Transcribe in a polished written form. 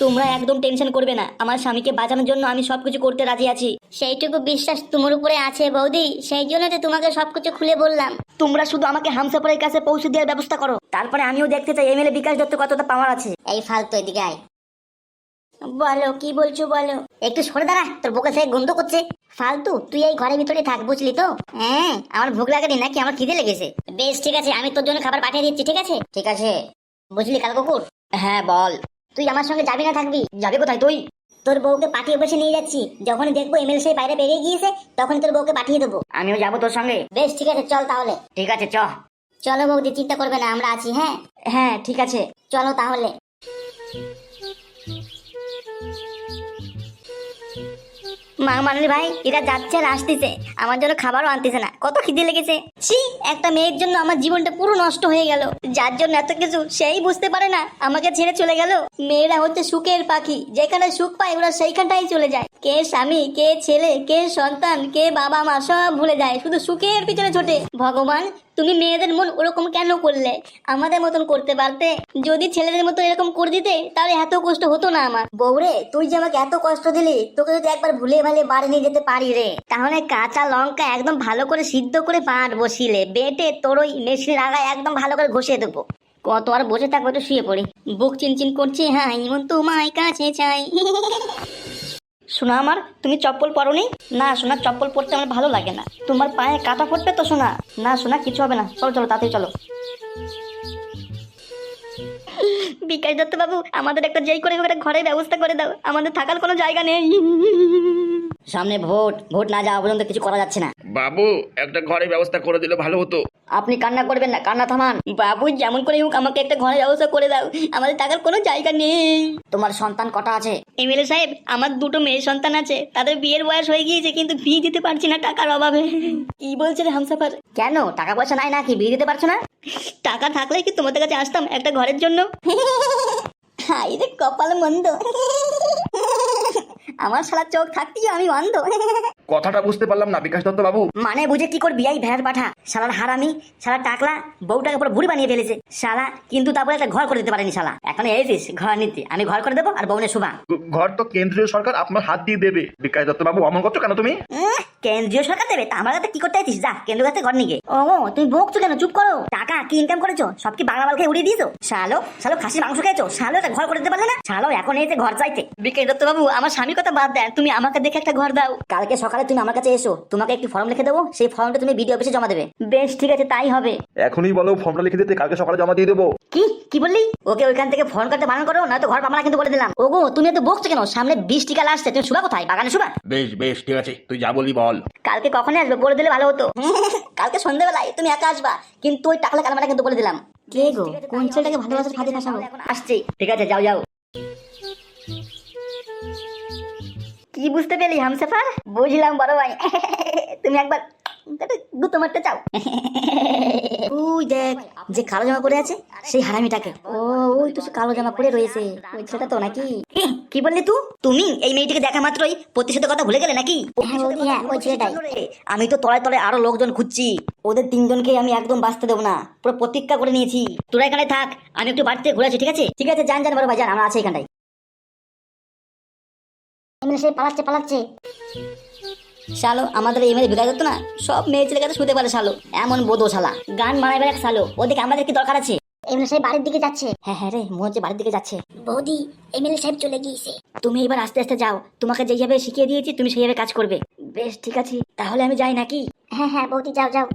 তোমরা একদম টেনশন করবে না, আমার স্বামীকে বাঁচানোর জন্য আমি সবকিছু করতে রাজি আছি। সেইটুকু বিশ্বাস তোমার উপরে আছে বৌদি, সেই জন্য তো তোমাকে সবকিছু খুলে বললাম। তোমরা শুধু আমাকে হামসাফারের কাছে পৌঁছে দেওয়ার ব্যবস্থা করো, তারপরে আমিও দেখতে চাই এমএলএ বিকাশ দত্ত কতটা পাওয়ার আছে। এই ফালতু এদিকে আয়। বলো কি বলছো বলো। একটু সরে দাঁড়া, তোর বুকে সে গন্ধ করছে। ফালতু, তুই এই ঘরের ভিতরে থাক, বুঝলি তো? হ্যাঁ, আমার ভোগ লাগেনি নাকি আমার খিদে লেগেছে? বেশ ঠিক আছে, আমি তোর জন্য খাবার পাঠিয়ে দিচ্ছি, ঠিক আছে? ঠিক আছে, বুঝলি কাল কুকুর? হ্যাঁ বল। তুই আমার সঙ্গে যাবি না থাকবি? যাবে কোথায় তুই? তোর বউকে পাঠিয়ে বসে নিয়ে যাচ্ছি, যখনই দেখবো এমএলএ সেই বাইরে বেরিয়ে গিয়েছে তখন তোর বউকে পাঠিয়ে দেবো। আমিও যাবো তোর সঙ্গে। বেশ ঠিক আছে, চল তাহলে। ঠিক আছে চ। চলো বৌদি, চিন্তা করবে না, আমরা আছি। হ্যাঁ হ্যাঁ ঠিক আছে। চলো তাহলে। মানলি ভাই, এরা যাচ্ছে আর আসতেছে, আমার জন্য খাবারও আনতেছে না, কত খিদে লেগেছে। ছি, একটা মেয়ের জন্য আমার জীবনটা পুরো নষ্ট হয়ে গেল, যার জন্য এত কিছু সেই বুঝতে পারে না, আমাকে ছেড়ে চলে গেল। মেয়েরা হচ্ছে সুখের পাখি, যেখানে সুখ পায় ওরা সেইখানটাই চলে যায়। কে স্বামী, কে ছেলে, কে সন্তান, কে বাবা মা সব ভুলে যায়, শুধু সুখের পিছনে ছোটে। ভগবান, তুমি মেয়েদের মন ওরকম কেন করলে? আমাদের মতন করতে পারতে। যদি ছেলেদের মতো এরকম করে দিতে তাহলে এত কষ্ট হতো না আমার। বউরে, তুই যে আমাকে এত কষ্ট দিলি, তোকে যদি একবার ভুলে ভালে বাড়ি নিয়ে যেতে পারি রে, তাহলে কাঁচা লঙ্কা একদম ভালো করে সিদ্ধ করে পাট বসিলে বেটে তোর ওই মেশিনের আগায় একদম ভালো করে ঘষে দেবো। কত আর বসে থাকবো, তো শুয়ে পড়ি। বুক চিনচিন করছে, হ্যাঁ এমন তোমায় কাছে চাই। শোনা আমার, তুমি চপ্পল পরোনি? না শোনা, চপ্পল পরতে আমার ভালো লাগে না। তোমার পায়ে কাটা পড়বে তো শোনা। না শোনা, কিছু হবে না, চলো চলো তাড়াতাড়ি চলো। বিকাশ দত্ত বাবু, আমাদের একটা যেই করে একটা ঘরের ব্যবস্থা করে দাও, আমাদের থাকার কোনো জায়গা নেই। সামনে ভোট, ভোট না যাওয়া পর্যন্ত কিছু করা যাচ্ছে না। বাবু, একটা ঘরের ব্যবস্থা করে দিলে ভালো হতো। আপনি কান্না করবেন না, কান্না থামান। বাবু যেমন করে হোক আমাকে একটা ঘরের ব্যবস্থা করে দাও, আমাদের থাকার কোনো জায়গা নেই। তোমার সন্তান কটা আছে? এমএলএ সাহেব, আমার দুটো মেয়ে সন্তান আছে, তাদের বিয়ের বয়স হয়ে গিয়েছে, কিন্তু বিয়ে দিতে পারছি না টাকার অভাবে। কি বলছে রে হামসাফার? কেন, টাকা পয়সা নাই নাকি বিয়ে দিতে পারছো না? টাকা থাকলে কি তোমাদের কাছে আসতাম একটা ঘরের জন্য? হাই রে কপাল মন্দ, আমার শালা চোখ থাকতেই আমি অন্ধ। কথাটা বুঝতে পারলাম না বিকাশ দত্ত বাবু। মানে বুঝে কি করবি এই ভেড়ার পাঠা, শালার হারামি, শালা টাকলা, বউটাকে পুরো বুড়ি বানিয়ে ফেলেছে শালা, কিন্তু তারপরে একটা ঘর করে দিতে পারেনি শালা। এখন এসেছিস ঘর নিতে, আমি ঘর করে দেবো আর বউনে শোভা। ঘর তো কেন্দ্রীয় সরকার আপনার হাত দিয়ে দেবে। বিকাশ দত্ত বাবু অমন করছো কেন তুমি? কেন্দ্রীয় সরকার দেবে, তা আমার কাছে কি করতে আছিস? যা কেন্দ্র কাছে ঘর নিয়ে। ও তুমি বকছো কেন? চুপ করো। টাকা কি ইনকাম করেছো? সব কি বাংলা মাল খেয়ে উড়িয়ে দিয়েছো? শালো শালো খাসির মাংস খেয়েছো, শালো একটা ঘর করে দিতে পারলে না? শালো এখন এসে ঘর চাইতে। বিকাশ দত্ত বাবু, আমার স্বামীর কথা বাদ দেন, তুমি আমাকে দেখে একটা ঘর দাও। কালকে সকালে তুমি আমার কাছে এসো, তোমাকে একটি ফর্ম লিখে দেবো, সেই ফর্মটা তুমি বিডিও অফিসে জমা দেবে। বেশ ঠিক আছে, তাই হবে। এখনই বলো ফর্মটা লিখে দিতে, কালকে সকালে জমা দিয়ে দেবো। কি কি বললি? ওকে ওইখান থেকে ফোন করতে বারণ করো, না তো ঘর পাবো না কিন্তু বলে দিলাম। ওগো তুমি এত বকছো কেন? সামনে 20 টিকা আসছে, তুমি শুবা কোথায়? বাগানে শুবা? বেশ বেশ ঠিক আছে, তুই যা বলি বল। কালকে কখনই আসবে বলে দিলে ভালো হতো। কালকে সন্ধ্যাবেলায় তুমি একা আসবা, কিন্তু ওই টাকলা কালামাটা কিন্তু বলে দিলাম। কে গো, কোন ছেলেটাকে ভালোবাসার ফাঁদে ফাঁসাবো? এখন আসছি, ঠিক আছে যাও যাও। কি বুঝতে পেলি হামসাফার? বুঝলাম বড় ভাই, তুমি একবার দুটো মারতে চাও। ওই দেখ, যে কালো জামা পরে আছে সেই হারামিটাকে। ও ওই তো সে কালো জামা পরে রয়েছে, ওই ছেলেটা তো নাকি? কি বললি তুমি এই মেয়েটিকে দেখা মাত্রই প্রতিশোধের কথা ভুলে গেলে নাকি? হ্যাঁ, ওই ছেলেটাই। আমি তো তলায় তলায় আরো লোকজন খুঁজছি, ওদের 3জনকে আমি একদম বাঁচতে দেবো না, পুরো প্রতিজ্ঞা করে নিয়েছি। তোরা এখানে থাক, আমি একটু বাড়িতে ঘুরে আছি, ঠিক আছে? ঠিক আছে, যান যান বড় ভাই যান, আমরা আছি এখানটায়। এমএলএ সাহেব পালাচ্ছে পালাচ্ছে। শালো আমাদের এমএলএ বিকাশ দত্ত না, সব মেয়ে ছেলে কাছে শুতে পারে শালো, এমন বোধো শালা, গান মারাইবার এক শালো। ওদিকে আমাদের কি দরকার আছে? এমএলএ সাহেব বাড়ির দিকে যাচ্ছে। হ্যাঁ হ্যাঁ রে, মনে হচ্ছে বাড়ির দিকে যাচ্ছে। বৌদি, এমএলএ সাহেব চলে গিয়েছে। তুমি এবার আস্তে আস্তে যাও, তোমাকে যেভাবে শিখিয়ে দিয়েছি তুমি সেইভাবে কাজ করবে। বেশ ঠিক আছে, তাহলে আমি যাই নাকি? হ্যাঁ হ্যাঁ বৌদি, যাও যাও।